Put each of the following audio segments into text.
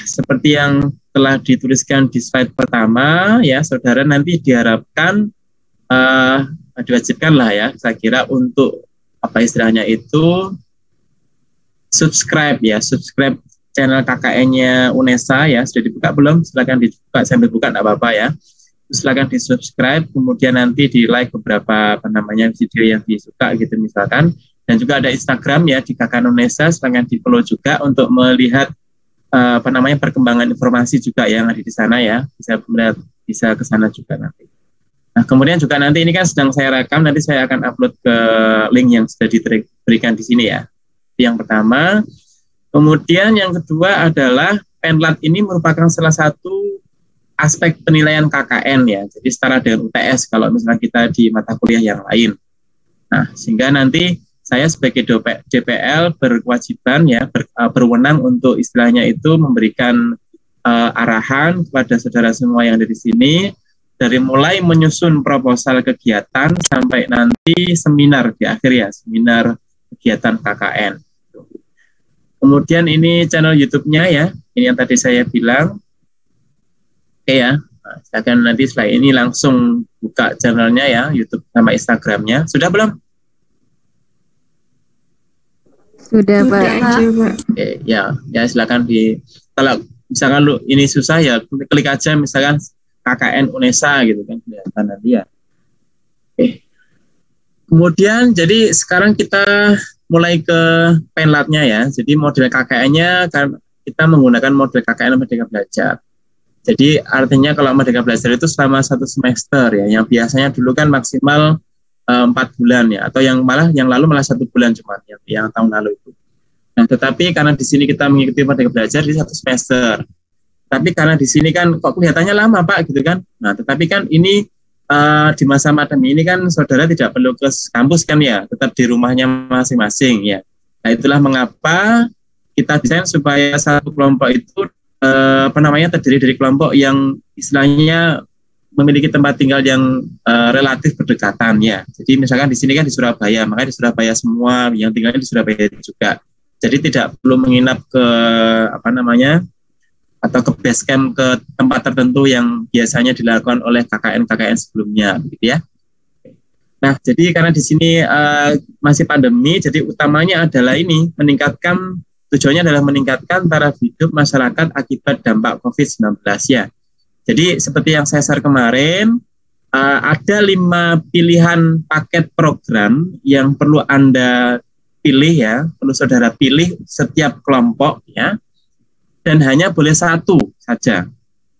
seperti yang telah dituliskan di slide pertama, ya, saudara nanti diharapkan diwajibkan lah ya, saya kira untuk apa istilahnya itu subscribe channel KKN-nya UNESA ya. Sudah dibuka belum? Silakan dibuka, sambil buka enggak apa-apa ya. Silakan di subscribe, kemudian nanti di like beberapa video yang disuka gitu misalkan. Dan juga ada Instagram ya di KKN UNESA, silakan di follow juga untuk melihat perkembangan informasi juga yang ada di sana ya, bisa ke sana juga nanti. Nah, kemudian juga nanti ini kan sedang saya rekam, nanti saya akan upload ke link yang sudah diberikan di sini ya. Yang pertama. Kemudian yang kedua adalah Penlat ini merupakan salah satu aspek penilaian KKN ya. Jadi setara dengan UTS kalau misalnya kita di mata kuliah yang lain. Nah, sehingga nanti saya sebagai DPL berkewajiban ya, berwenang untuk istilahnya itu memberikan arahan kepada saudara semua yang ada di sini, dari mulai menyusun proposal kegiatan sampai nanti seminar di akhir ya, seminar kegiatan KKN. Kemudian ini channel YouTube-nya ya, ini yang tadi saya bilang. Oke ya, saya akan nanti setelah ini langsung buka channelnya ya, YouTube sama Instagram-nya. Sudah belum? Sudah, Pak. Oke, ya silakan kalau misalkan ini susah ya klik aja misalkan KKN UNESA gitu kan kelihatan nanti ya. Oke. Kemudian jadi sekarang kita mulai ke Penlatnya ya. Jadi model KKN-nya kan kita menggunakan model KKN Merdeka Belajar. Jadi artinya kalau Merdeka Belajar itu selama 1 semester ya, yang biasanya dulu kan maksimal 4 bulan ya, atau yang lalu malah 1 bulan cuma yang tahun lalu itu. Nah, tetapi karena di sini kita mengikuti Merdeka Belajar di 1 semester. Tapi karena di sini kan kok kelihatannya lama Pak gitu kan. Nah, tetapi kan ini di masa pandemi ini kan saudara tidak perlu ke kampus kan ya, tetap di rumahnya masing-masing ya. Nah, itulah mengapa kita desain supaya satu kelompok itu terdiri dari kelompok yang istilahnya memiliki tempat tinggal yang relatif berdekatan ya. Jadi misalkan di sini kan di Surabaya, makanya di Surabaya semua yang tinggalnya di Surabaya juga. Jadi tidak perlu menginap ke atau ke base camp ke tempat tertentu yang biasanya dilakukan oleh KKN sebelumnya, gitu ya. Nah, jadi karena di sini masih pandemi, jadi utamanya adalah tujuannya adalah meningkatkan taraf hidup masyarakat akibat dampak COVID-19 ya. Jadi seperti yang saya share kemarin, ada 5 pilihan paket program yang perlu Anda pilih ya, perlu saudara pilih setiap kelompok ya, dan hanya boleh 1 saja.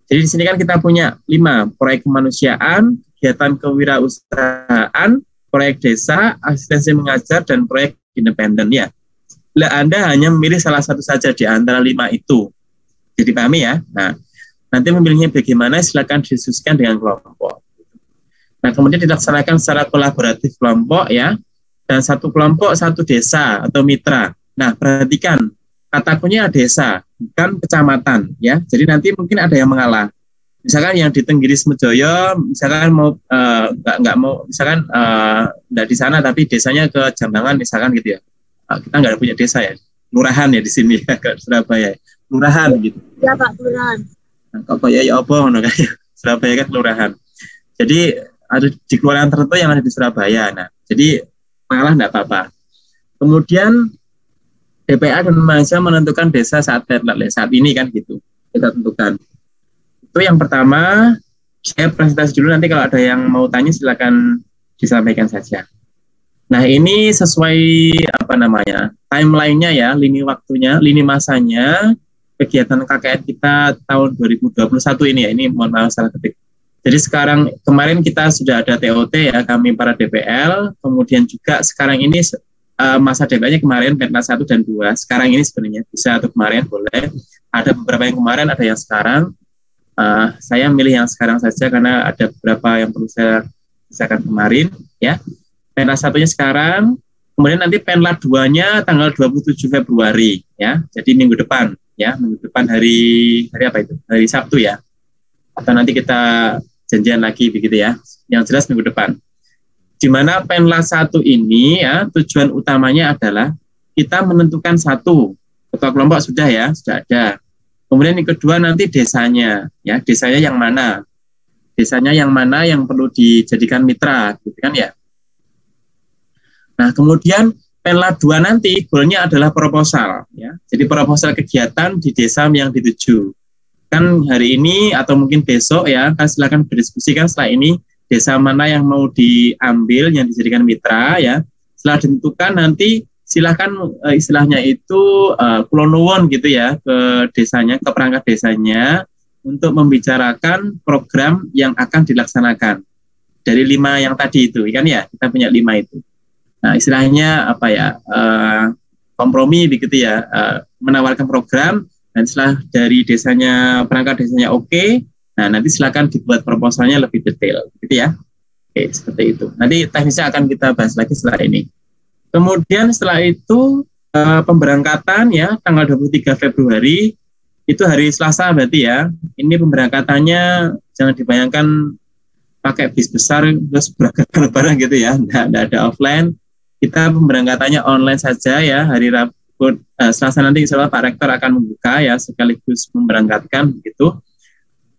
Jadi di sini kan kita punya 5, proyek kemanusiaan, kegiatan kewirausahaan, proyek desa, asistensi mengajar, dan proyek independen ya. Bila Anda hanya memilih salah satu saja di antara 5 itu. Jadi pahami ya? Nah, nanti memilihnya bagaimana silakan didiskusikan dengan kelompok. Nah, kemudian dilaksanakan secara kolaboratif kelompok ya, dan 1 kelompok 1 desa atau mitra. Nah, perhatikan kata kuncinya desa, bukan kecamatan ya. Jadi nanti mungkin ada yang mengalah. Misalkan yang di Tenggiris Mejoyo, misalkan nggak mau, misalkan nggak di sana tapi desanya ke Jambangan misalkan gitu ya. Kita nggak punya desa ya, lurahan ya di sini ya, ke Surabaya, lurahan gitu. Ya Pak, lurahan. Nah, kok ya apa ngono kayak Surabaya kan kelurahan. Jadi ada di kelurahan tertentu yang ada di Surabaya. Nah, jadi malah enggak apa-apa. Kemudian DPA dan Mahasiswa menentukan desa saat ini kan gitu. Kita tentukan. Itu yang pertama. Saya presentasi dulu, nanti kalau ada yang mau tanya silakan disampaikan saja. Nah, ini sesuai timeline-nya ya, lini waktunya, lini masanya kegiatan KKN kita tahun 2021 ini ya, ini mohon maaf salah ketik. Jadi kemarin kita sudah ada TOT ya, kami para DPL, kemudian juga sekarang ini masa DPL-nya kemarin Penlat 1 dan 2, sekarang ini sebenarnya bisa atau kemarin boleh, ada beberapa yang kemarin, ada yang sekarang. Saya milih yang sekarang saja karena ada beberapa yang perlu saya pisahkan kemarin ya. Penlat 1-nya sekarang, kemudian nanti Penlat 2-nya tanggal 27 Februari ya. Jadi minggu depan ya, minggu depan hari apa itu? Hari Sabtu ya. Atau nanti kita janjian lagi begitu ya. Yang jelas minggu depan. Di mana Penlat 1 ini ya, tujuan utamanya adalah kita menentukan 1 ketua kelompok sudah ya, sudah ada. Kemudian yang kedua nanti desanya, ya desanya yang mana? Desanya yang mana yang perlu dijadikan mitra, gitu kan ya? Nah, kemudian Penlat 2 nanti goalnya adalah proposal, ya. Jadi proposal kegiatan di desa yang dituju. Kan hari ini atau mungkin besok ya, kan silakan berdiskusikan setelah ini desa mana yang mau diambil yang dijadikan mitra ya. Setelah ditentukan nanti silakan istilahnya itu kulonuwun gitu ya ke desanya, ke perangkat desanya untuk membicarakan program yang akan dilaksanakan dari 5 yang tadi itu kan ya, kita punya 5 itu. Nah, istilahnya apa ya, kompromi begitu ya, menawarkan program, dan setelah dari desanya, perangkat desanya oke, nah nanti silakan dibuat proposalnya lebih detail, gitu ya. Oke, seperti itu. Nanti teknisnya akan kita bahas lagi setelah ini. Kemudian setelah itu pemberangkatan ya, tanggal 23 Februari, itu hari Selasa berarti ya. Ini pemberangkatannya jangan dibayangkan pakai bis besar, terus berangkat lebaran gitu ya, nggak ada offline. Kita pemberangkatannya online saja ya, hari Rabu, Selasa nanti insya Allah Pak Rektor akan membuka ya, sekaligus memberangkatkan begitu.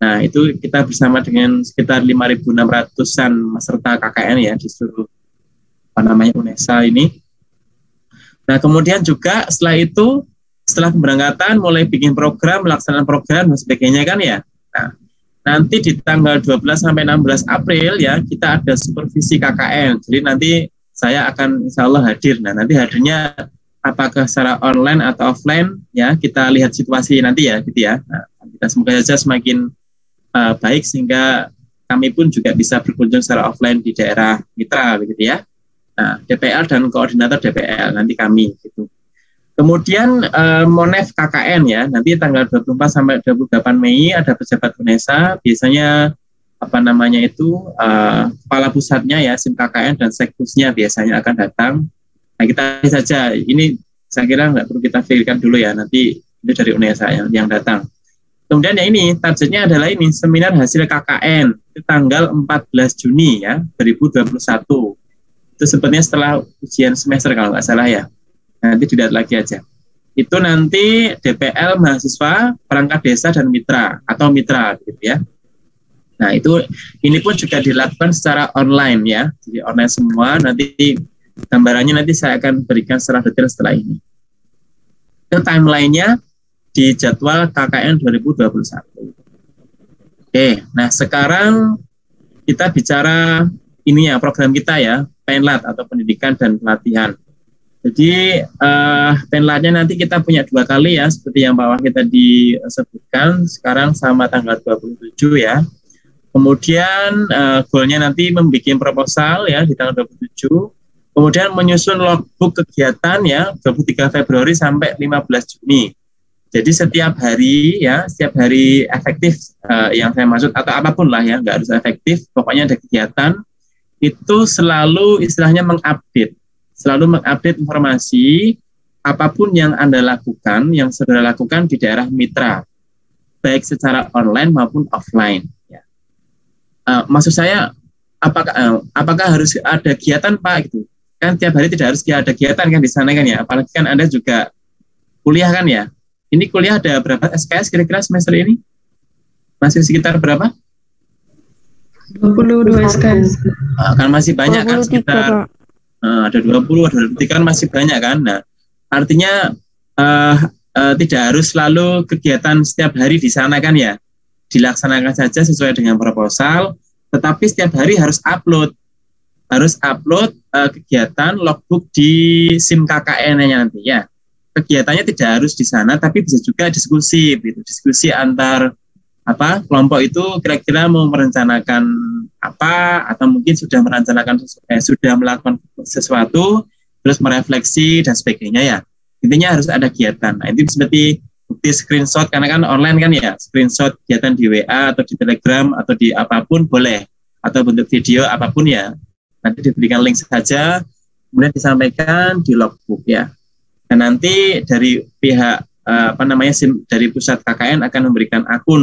Nah itu kita bersama dengan sekitar 5.600-an peserta KKN ya di seluruh UNESA ini. Nah kemudian juga setelah itu, setelah pemberangkatan mulai bikin program, melaksanakan program dan sebagainya kan ya. Nah nanti di tanggal 12 sampai 16 April ya kita ada supervisi KKN. Jadi nanti saya akan insya Allah hadir. Nah nanti hadirnya apakah secara online atau offline ya, kita lihat situasi nanti ya gitu ya. Nah, kita semoga saja semakin baik sehingga kami pun juga bisa berkunjung secara offline di daerah mitra begitu ya. Nah, DPL dan koordinator DPL nanti kami gitu. Kemudian Monef KKN ya, nanti tanggal 24 sampai 28 Mei ada pejabat UNESA, biasanya apa namanya itu kepala pusatnya ya, SIM KKN dan sekpusnya biasanya akan datang. Nah kita saja, ini saya kira nggak perlu kita pikirkan dulu ya, nanti itu dari UNESA yang datang. Kemudian yang ini, targetnya adalah ini, seminar hasil KKN, itu tanggal 14 Juni ya, 2021. Itu sebenarnya setelah ujian semester kalau nggak salah ya, nanti dilihat lagi aja. Itu nanti DPL, mahasiswa, perangkat desa, dan mitra, atau mitra gitu ya. Nah itu, ini pun juga dilakukan secara online ya, jadi online semua, nanti gambarannya nanti saya akan berikan secara detail setelah ini. Itu timeline-nya di jadwal KKN 2021. Oke, nah sekarang kita bicara ini ya, program kita ya, Penlat atau Pendidikan dan Pelatihan. Jadi Penlatnya nanti kita punya 2 kali ya, seperti yang Pak Wahid tadi sebutkan, sekarang sama tanggal 27 ya. Kemudian goalnya nanti membuat proposal ya di tanggal 27. Kemudian menyusun logbook kegiatan ya 23 Februari sampai 15 Juni. Jadi setiap hari ya, setiap hari efektif yang saya maksud atau apapun lah ya, nggak harus efektif, pokoknya ada kegiatan itu selalu istilahnya selalu mengupdate informasi apapun yang Anda lakukan, yang saudara lakukan di daerah mitra, baik secara online maupun offline. Ya. Maksud saya, apakah harus ada kegiatan Pak gitu? Kan tiap hari tidak harus ada kegiatan kan di sana kan ya, apalagi kan Anda juga kuliah kan ya. Ini kuliah ada berapa SKS kira-kira semester ini? Masih sekitar berapa? 22 SKS. Kan masih banyak kan, sekitar ada 20, ada 23 kan masih banyak kan. Nah, artinya tidak harus selalu kegiatan setiap hari di sana kan ya. Dilaksanakan saja sesuai dengan proposal, tetapi setiap hari harus upload kegiatan logbook di SIM KKN-nya nanti ya. Kegiatannya tidak harus di sana, tapi bisa juga diskusi, gitu. Diskusi antar kelompok itu kira-kira mau merencanakan apa, atau mungkin sudah melakukan sesuatu, terus merefleksi dan sebagainya ya. Intinya harus ada kegiatan. Nah, itu seperti bukti screenshot, karena kan online kan ya, screenshot kegiatan di WA atau di Telegram atau di apapun boleh, atau bentuk video apapun ya. Nanti diberikan link saja, kemudian disampaikan di logbook ya. Dan nanti dari pihak dari pusat KKN akan memberikan akun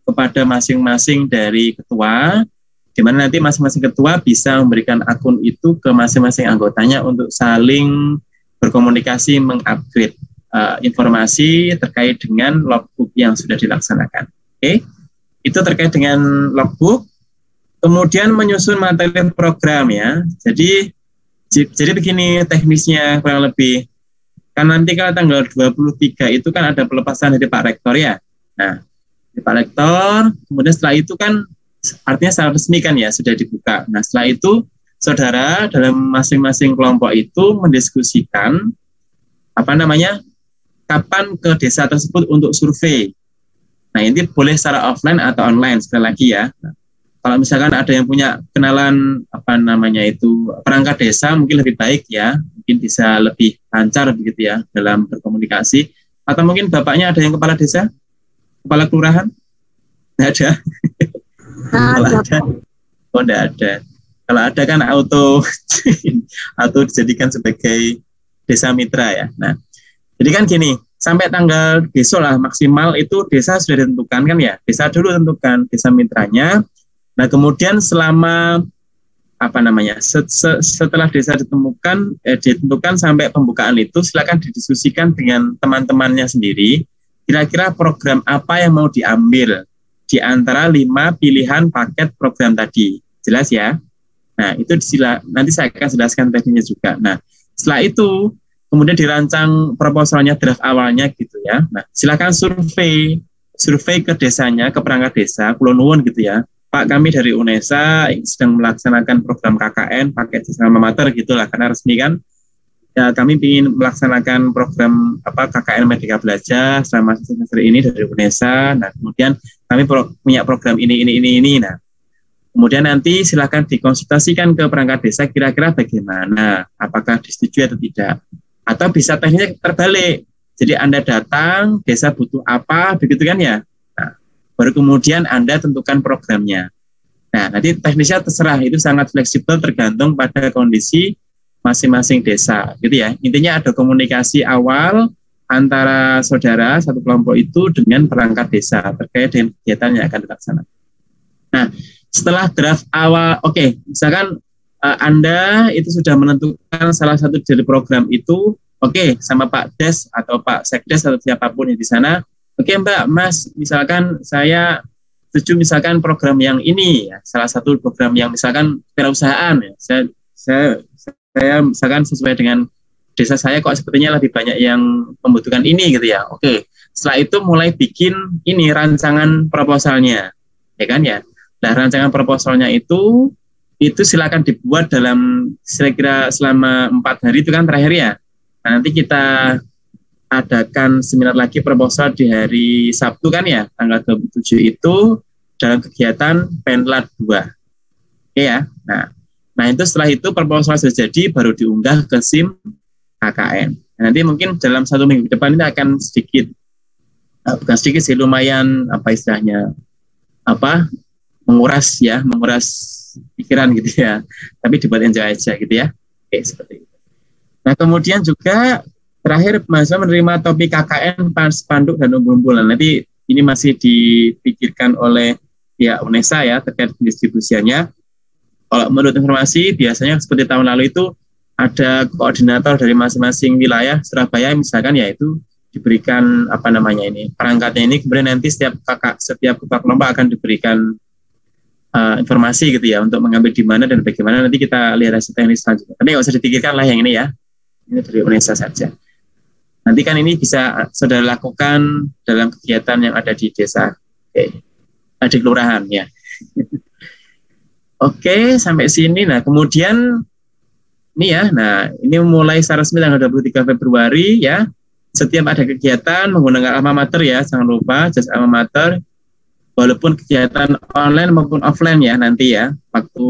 kepada masing-masing dari ketua, di mana nanti masing-masing ketua bisa memberikan akun itu ke masing-masing anggotanya untuk saling berkomunikasi, mengupgrade informasi terkait dengan logbook yang sudah dilaksanakan. Oke, itu terkait dengan logbook. Kemudian menyusun materi program ya. Jadi begini teknisnya kurang lebih. Kan nanti kalau tanggal 23 itu kan ada pelepasan dari Pak Rektor ya. Nah, dari Pak Rektor, kemudian setelah itu kan artinya secara resmi kan ya sudah dibuka. Nah, setelah itu saudara dalam masing-masing kelompok itu mendiskusikan kapan ke desa tersebut untuk survei. Nah, ini boleh secara offline atau online sekali lagi ya. Nah, kalau misalkan ada yang punya kenalan perangkat desa mungkin lebih baik ya, mungkin bisa lebih lancar begitu ya dalam berkomunikasi. Atau mungkin bapaknya ada yang kepala desa, kepala kelurahan? Nggak ada. Kalau ada, oh nggak ada. Kalau ada kan auto dijadikan sebagai desa mitra ya. Nah, jadi kan gini, sampai tanggal besok lah maksimal itu desa sudah ditentukan kan ya. Desa dulu tentukan desa mitranya. Nah, kemudian selama setelah desa ditentukan sampai pembukaan itu silakan didiskusikan dengan teman-temannya sendiri. Kira-kira program apa yang mau diambil di antara 5 pilihan paket program tadi. Jelas ya? Nah, itu nanti saya akan jelaskan teknisnya juga. Nah, setelah itu kemudian dirancang proposalnya draft awalnya gitu ya. Nah, silakan survei ke desanya, ke perangkat desa, Kulon Nuwun gitu ya. Pak, kami dari UNESA sedang melaksanakan program KKN, paket siswa mater gitulah, karena resmi kan. Ya, kami ingin melaksanakan program KKN Merdeka Belajar selama semester ini dari UNESA. Nah, kemudian kami punya program ini. Nah, kemudian nanti silakan dikonsultasikan ke perangkat desa kira-kira bagaimana, apakah disetujui atau tidak. Atau bisa teknisnya terbalik. Jadi Anda datang, desa butuh apa, begitu kan ya. Nah, baru kemudian Anda tentukan programnya. Nah, nanti teknisnya terserah, itu sangat fleksibel tergantung pada kondisi masing-masing desa, gitu ya. Intinya ada komunikasi awal antara saudara satu kelompok itu dengan perangkat desa terkait dengan kegiatan yang akan dilaksanakan. Nah, setelah draft awal, misalkan Anda itu sudah menentukan salah satu dari program itu, sama Pak Des atau Pak Sekdes atau siapapun yang di sana, Mbak, Mas, misalkan saya setuju misalkan program yang ini, ya, salah satu program yang misalkan kewirausahaan, ya, saya misalkan sesuai dengan desa saya kok sepertinya lebih banyak yang membutuhkan ini gitu ya. Setelah itu mulai bikin ini rancangan proposalnya, ya kan ya. Nah, rancangan proposalnya itu silakan dibuat dalam kira-kira selama 4 hari itu kan terakhir ya. Nah, nanti kita adakan seminar lagi proposal di hari Sabtu kan ya, tanggal 27 itu dalam kegiatan Penlat 2. Oke ya. Nah, itu setelah itu proposal sudah jadi baru diunggah ke SIM KKN. Nah, nanti mungkin dalam 1 minggu depan ini akan bukan sedikit sih, lumayan menguras pikiran gitu ya. Tapi dibuat enjoy aja gitu ya. Seperti itu. Nah, kemudian juga terakhir mahasiswa menerima topik KKN, spanduk dan umbul-umbulan. Nanti ini masih dipikirkan oleh pihak UNESA ya terkait distribusiannya. Kalau menurut informasi biasanya seperti tahun lalu itu ada koordinator dari masing-masing wilayah Surabaya misalkan ya itu diberikan perangkatnya ini, kemudian nanti setiap kepala kelompok akan diberikan informasi gitu ya untuk mengambil di mana dan bagaimana, nanti kita lihat hasil teknis selanjutnya. Tapi nggak usah dipikirkan lah yang ini ya, ini dari UNESA saja. Nanti kan ini bisa saudara lakukan dalam kegiatan yang ada di desa, di kelurahan ya. Sampai sini. Nah, kemudian ini ya, ini mulai secara resmi tanggal 23 Februari ya. Setiap ada kegiatan menggunakan alma mater ya, jangan lupa jas alma mater. Walaupun kegiatan online maupun offline ya nanti ya, waktu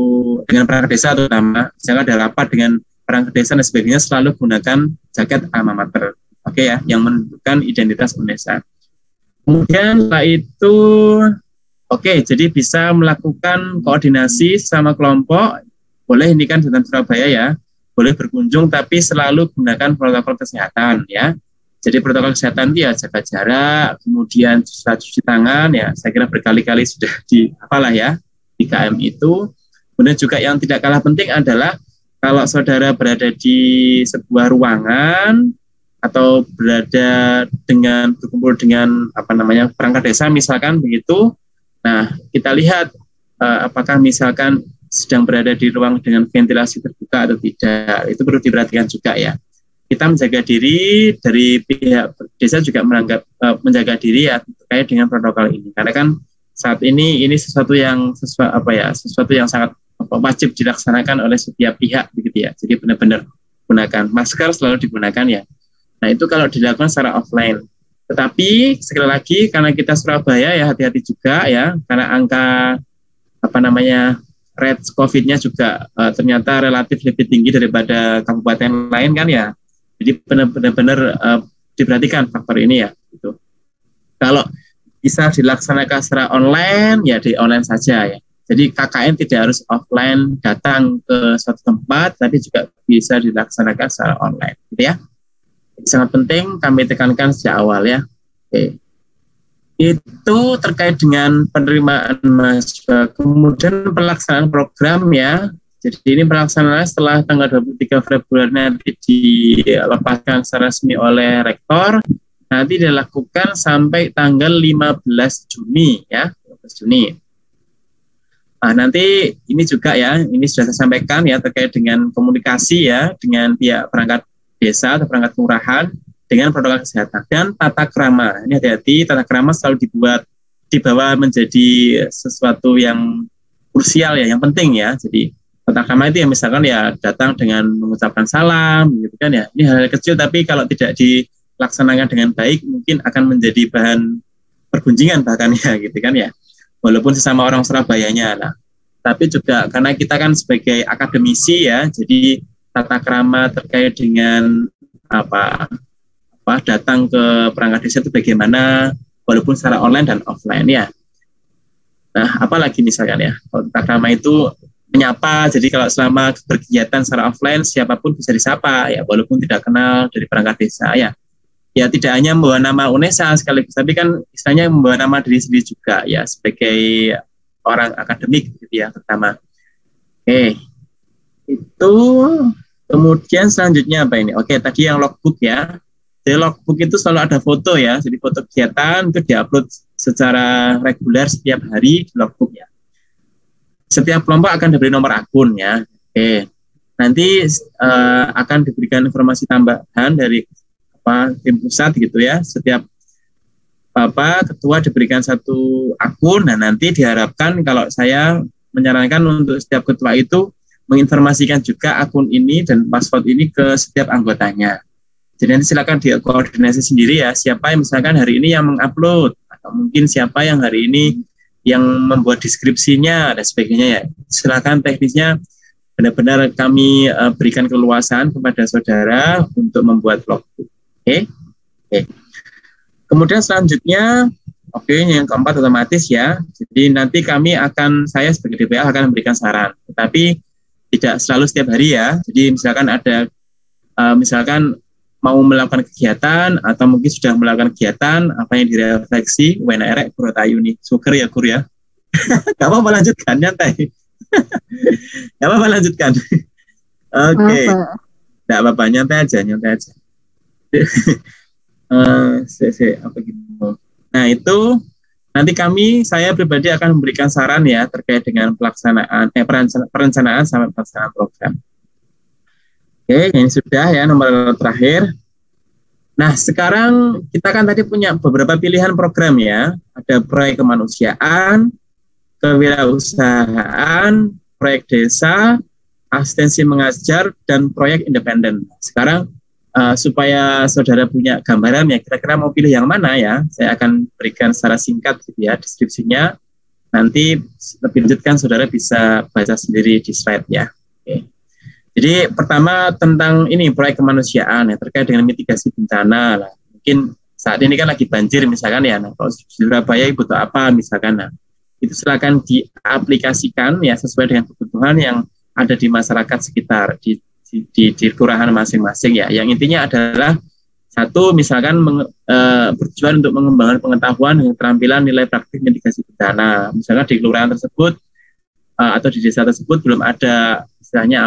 dengan perangkat desa terutama, jangan ada rapat dengan perangkat desa dan sebagainya, selalu gunakan jaket alma mater. Ya, yang menunjukkan identitas UNESA. Kemudian setelah itu jadi bisa melakukan koordinasi sama kelompok, boleh ini kan dengan Surabaya ya, boleh berkunjung tapi selalu gunakan protokol kesehatan ya. Jadi protokol kesehatan itu ya jaga jarak, kemudian cuci tangan ya, saya kira berkali-kali sudah ya di KM itu. Kemudian juga yang tidak kalah penting adalah kalau saudara berada di sebuah ruangan atau berkumpul dengan perangkat desa misalkan begitu. Nah, kita lihat apakah misalkan sedang berada di ruang dengan ventilasi terbuka atau tidak. Itu perlu diperhatikan juga ya. Kita menjaga diri, dari pihak desa juga menjaga diri ya terkait dengan protokol ini. Karena kan saat ini sesuatu yang sangat wajib dilaksanakan oleh setiap pihak begitu ya. Jadi benar-benar gunakan masker, selalu digunakan ya. Nah, itu kalau dilakukan secara offline. Tetapi sekali lagi karena kita Surabaya ya, hati-hati juga ya, karena angka rate COVID-nya juga ternyata relatif lebih tinggi daripada kabupaten lain kan ya. Jadi benar-benar diperhatikan faktor ini ya. Gitu. Kalau bisa dilaksanakan secara online ya di online saja ya. Jadi KKN tidak harus offline datang ke suatu tempat, tapi juga bisa dilaksanakan secara online, gitu ya. Sangat penting kami tekankan sejak awal ya. Oke. Itu terkait dengan penerimaan mahasiswa. Kemudian pelaksanaan program ya. Jadi ini pelaksanaan setelah tanggal 23 Februari nanti dilepaskan secara resmi oleh rektor. Nanti dilakukan sampai tanggal 15 Juni ya, 15 Juni. Nah, nanti ini juga ya, ini sudah saya sampaikan ya terkait dengan komunikasi ya dengan pihak perangkat desa atau perangkat kelurahan dengan protokol kesehatan dan tata krama. Ini hati-hati, tata krama selalu dibawa menjadi sesuatu yang krusial ya, yang penting ya. Jadi tata krama itu ya misalkan ya datang dengan mengucapkan salam, gitu kan ya. Ini hal-hal kecil tapi kalau tidak dilaksanakan dengan baik mungkin akan menjadi bahan pergunjingan bahkan ya, gitu kan ya. Walaupun sesama orang Surabayanya. Nah, tapi juga karena kita kan sebagai akademisi ya, jadi tata krama terkait dengan datang ke perangkat desa itu bagaimana, walaupun secara online dan offline ya. Nah, apalagi misalkan ya, kalau tata krama itu menyapa, jadi kalau selama berkegiatan secara offline siapapun bisa disapa ya, walaupun tidak kenal dari perangkat desa ya. Ya tidak hanya membawa nama UNESA sekaligus, tapi kan istilahnya membawa nama diri sendiri juga ya sebagai orang akademik gitu ya terutama. Oke, itu kemudian selanjutnya apa ini? Oke, tadi yang logbook ya. Jadi logbook itu selalu ada foto ya, jadi foto kegiatan itu diupload secara reguler setiap hari di logbook ya. Setiap kelompok akan diberi nomor akun ya. Oke, nanti akan diberikan informasi tambahan dari tim pusat gitu ya. Setiap ketua diberikan satu akun. Nah, nanti diharapkan kalau saya menyarankan untuk setiap ketua itu menginformasikan juga akun ini dan password ini ke setiap anggotanya. Jadi nanti silakan dikoordinasi sendiri ya, siapa yang misalkan hari ini yang mengupload atau mungkin siapa yang hari ini yang membuat deskripsinya dan sebagainya ya. Silakan teknisnya benar-benar kami berikan keleluasaan kepada saudara untuk membuat logbook. Oke. Kemudian selanjutnya, yang keempat otomatis ya. Jadi nanti saya sebagai DPA akan memberikan saran, tetapi tidak selalu setiap hari ya. Jadi misalkan ada, mau melakukan kegiatan atau mungkin sudah melakukan kegiatan, apa yang direfleksi, WNR Kurotayuni, syukur ya Kur ya. Gak apa-apa lanjutkan, nyantai. Gak apa-apa lanjutkan. Oke. Gak apa-apa, nyantai aja. Nah itu nanti saya pribadi akan memberikan saran ya terkait dengan perencanaan sampai pelaksanaan program. Oke, ini sudah ya nomor terakhir. Nah sekarang kita kan tadi punya beberapa pilihan program ya, ada proyek kemanusiaan, kewirausahaan, proyek desa, asistensi mengajar, dan proyek independen. Sekarang supaya saudara punya gambaran ya, kira-kira mau pilih yang mana ya, saya akan berikan secara singkat gitu ya deskripsinya, nanti lebih lanjut kan saudara bisa baca sendiri di slide ya. Oke. Jadi pertama tentang ini proyek kemanusiaan ya, terkait dengan mitigasi bencana lah. Mungkin saat ini kan lagi banjir misalkan ya, nah, kalau di Surabaya butuh apa misalkan, nah itu silakan diaplikasikan ya sesuai dengan kebutuhan yang ada di masyarakat sekitar, di kelurahan masing-masing ya. Yang intinya adalah satu, misalkan bertujuan untuk mengembangkan pengetahuan dan keterampilan nilai praktik mitigasi bencana. Misalkan di kelurahan tersebut atau di desa tersebut belum ada istilahnya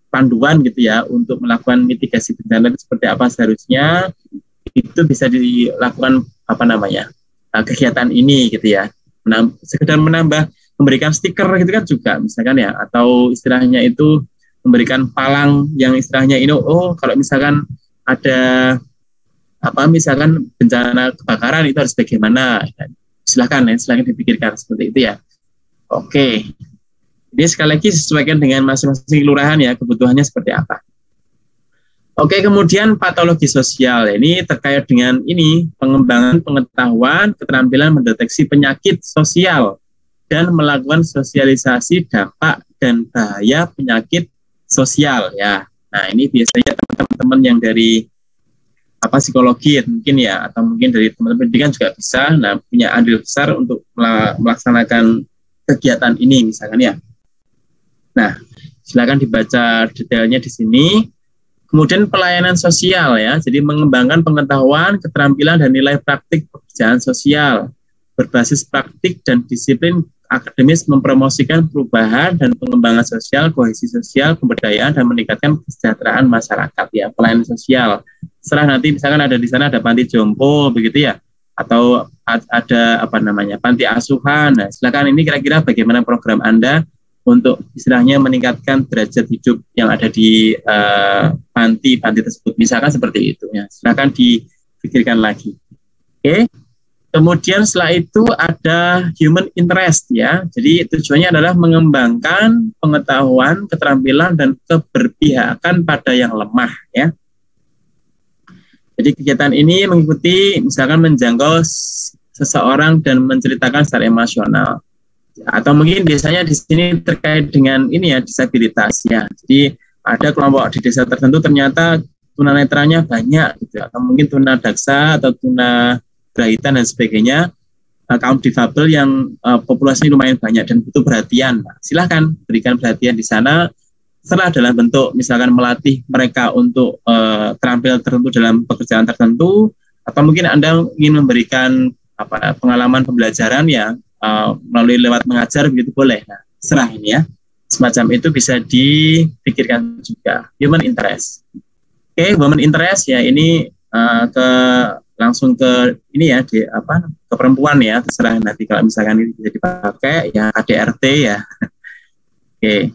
panduan gitu ya untuk melakukan mitigasi bencana seperti apa seharusnya, itu bisa dilakukan kegiatan ini gitu ya. Sekedar memberikan stiker gitu kan juga misalkan ya, atau istilahnya itu memberikan palang yang istilahnya ini, kalau misalkan ada misalkan bencana kebakaran itu harus bagaimana, silahkan dipikirkan seperti itu ya. Oke, jadi sekali lagi sesuaikan dengan masing-masing kelurahan ya, kebutuhannya seperti apa. Oke, kemudian patologi sosial ini terkait dengan ini pengembangan pengetahuan keterampilan mendeteksi penyakit sosial dan melakukan sosialisasi dampak dan bahaya penyakit sosial ya. Nah, ini biasanya teman-teman yang dari psikologi mungkin ya, atau mungkin dari teman-teman pendidikan juga bisa. Nah, punya andil besar untuk melaksanakan kegiatan ini misalkan ya. Nah, silakan dibaca detailnya di sini. Kemudian pelayanan sosial ya, jadi mengembangkan pengetahuan, keterampilan dan nilai praktik pekerjaan sosial berbasis praktik dan disiplin akademis, mempromosikan perubahan dan pengembangan sosial, kohesi sosial, pemberdayaan dan meningkatkan kesejahteraan masyarakat ya, pelayanan sosial. Setelah nanti misalkan ada di sana ada panti jompo begitu ya, atau ada panti asuhan. Nah, silakan ini kira-kira bagaimana program Anda untuk istilahnya meningkatkan derajat hidup yang ada di panti tersebut, misalkan seperti itu ya. Silakan dipikirkan lagi. Oke. Kemudian setelah itu ada human interest ya. Jadi tujuannya adalah mengembangkan pengetahuan, keterampilan dan keberpihakan pada yang lemah ya. Jadi kegiatan ini mengikuti misalkan menjangkau seseorang dan menceritakan secara emosional. Atau mungkin biasanya di sini terkait dengan ini ya, disabilitas ya. Jadi ada kelompok di desa tertentu ternyata tunanetranya banyak gitu, atau mungkin tunadaksa atau tunagrahita dan sebagainya, kaum difabel yang populasinya lumayan banyak dan butuh perhatian. Nah, silahkan berikan perhatian di sana, setelah dalam bentuk misalkan melatih mereka untuk terampil tertentu dalam pekerjaan tertentu, atau mungkin Anda ingin memberikan pengalaman pembelajaran ya, melalui lewat mengajar begitu boleh. Nah, serah ini ya, semacam itu bisa dipikirkan juga. Human interest. Oke, women interest ya, ini langsung ke ini ya, ke perempuan ya, terserah nanti kalau misalkan ini bisa dipakai ya, KDRT ya. Oke.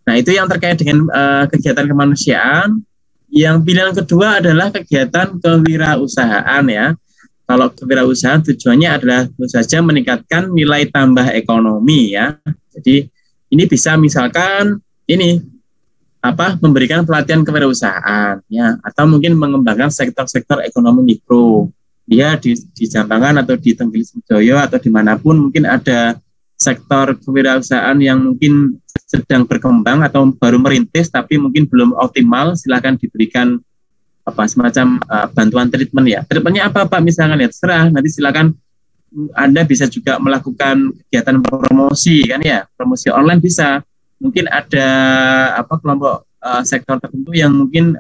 Nah, itu yang terkait dengan kegiatan kemanusiaan. Yang pilihan kedua adalah kegiatan kewirausahaan ya. Kalau kewirausahaan tujuannya adalah tentu saja meningkatkan nilai tambah ekonomi ya. Jadi ini bisa misalkan ini memberikan pelatihan kewirausahaan ya, atau mungkin mengembangkan sektor-sektor ekonomi mikro. Ya di Jambangan atau di Tenggilis Mejoyo atau dimanapun mungkin ada sektor kewirausahaan yang mungkin sedang berkembang atau baru merintis tapi mungkin belum optimal, silakan diberikan semacam bantuan treatment ya. Treatmentnya apa Pak misalkan ya, terserah, nanti silakan Anda bisa juga melakukan kegiatan promosi kan ya, promosi online bisa. Mungkin ada kelompok sektor tertentu yang mungkin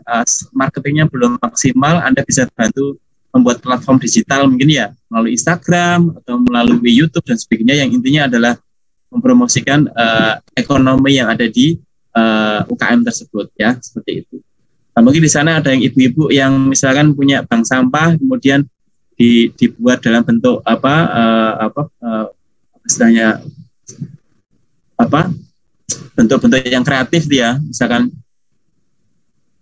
marketingnya belum maksimal, Anda bisa bantu membuat platform digital mungkin ya, melalui Instagram atau melalui YouTube dan sebagainya, yang intinya adalah mempromosikan ekonomi yang ada di UKM tersebut ya, seperti itu. Nah, mungkin di sana ada yang ibu-ibu yang misalkan punya bank sampah, kemudian dibuat dalam bentuk istilahnya bentuk-bentuk yang kreatif dia, misalkan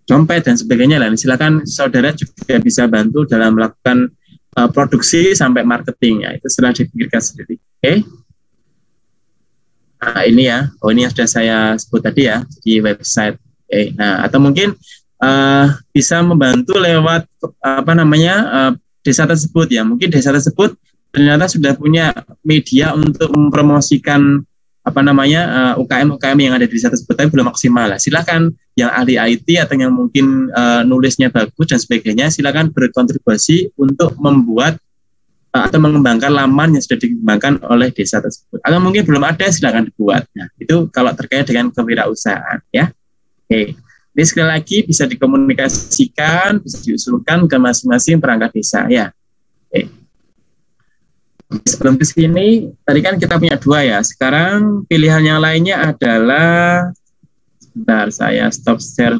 dompet dan sebagainya. Lah, silakan saudara juga bisa bantu dalam melakukan produksi sampai marketing ya, itu setelah dipikirkan sendiri. Oke. Nah, ini ya, ini yang sudah saya sebut tadi ya, di website. Oke. Nah, atau mungkin bisa membantu lewat desa tersebut ya. Mungkin desa tersebut ternyata sudah punya media untuk mempromosikan UKM-UKM yang ada di desa tersebut, tapi belum maksimal. Silakan yang ahli IT atau yang mungkin nulisnya bagus dan sebagainya, silakan berkontribusi untuk membuat atau mengembangkan laman yang sudah dikembangkan oleh desa tersebut. Atau mungkin belum ada, silakan dibuat. Nah, itu kalau terkait dengan kewirausahaan ya. Oke. Ini sekali lagi bisa dikomunikasikan, bisa diusulkan ke masing-masing perangkat desa ya. Oke. Sebelum ke sini, tadi kan kita punya 2 ya. Sekarang pilihan yang lainnya adalah Bentar, saya stop share